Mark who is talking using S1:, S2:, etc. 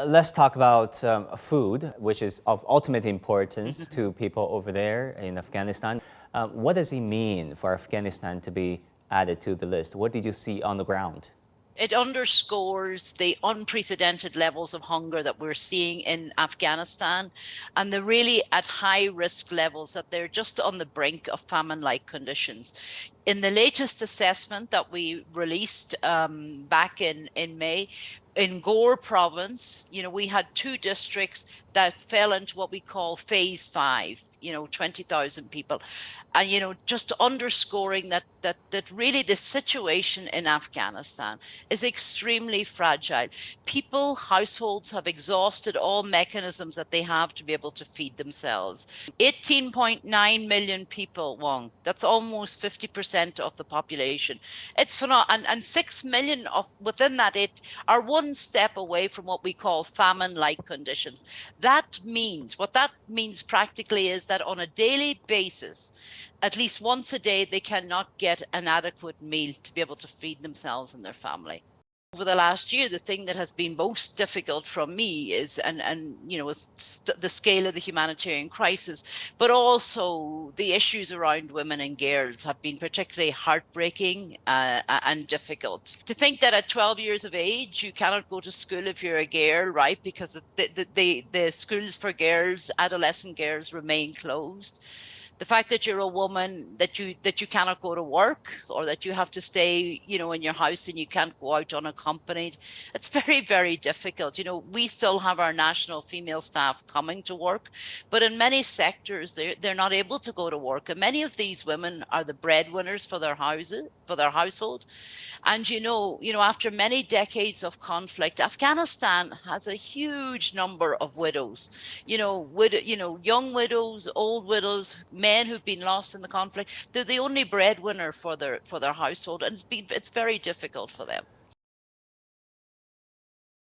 S1: Let's talk about food, which is of ultimate importance to people over there in Afghanistan. What does it mean for Afghanistan to be added to the list? What did you see on the ground?
S2: It underscores the unprecedented levels of hunger that we're seeing in Afghanistan and the really at high risk levels that they're just on the brink of famine-like conditions. In the latest assessment that we released back in May, in Gore province, we had 2 districts that fell into what we call phase 5, 20,000 people. And, just underscoring that really the situation in Afghanistan is extremely fragile. Households have exhausted all mechanisms that they have to be able to feed themselves. 18.9 million people, Wong. That's almost 50% of the population. It's phenomenal. And 6 million of within that are one step away from what we call famine-like conditions. What that means practically is that on a daily basis, at least once a day, they cannot get an adequate meal to be able to feed themselves and their family. Over the last year, the thing that has been most difficult from me is, the scale of the humanitarian crisis, but also the issues around women and girls have been particularly heartbreaking and difficult. To think that at 12 years of age, you cannot go to school if you're a girl, right? Because the schools for girls, adolescent girls, remain closed. The fact that you're a woman, that you cannot go to work, or that you have to stay, in your house and you can't go out unaccompanied. It's very, very difficult. We still have our national female staff coming to work, but in many sectors, they're not able to go to work. And many of these women are the breadwinners for their household. And after many decades of conflict, Afghanistan has a huge number of widows. Young widows, old widows, men who've been lost in the conflict. They're the only breadwinner for their household, and it's very difficult for them.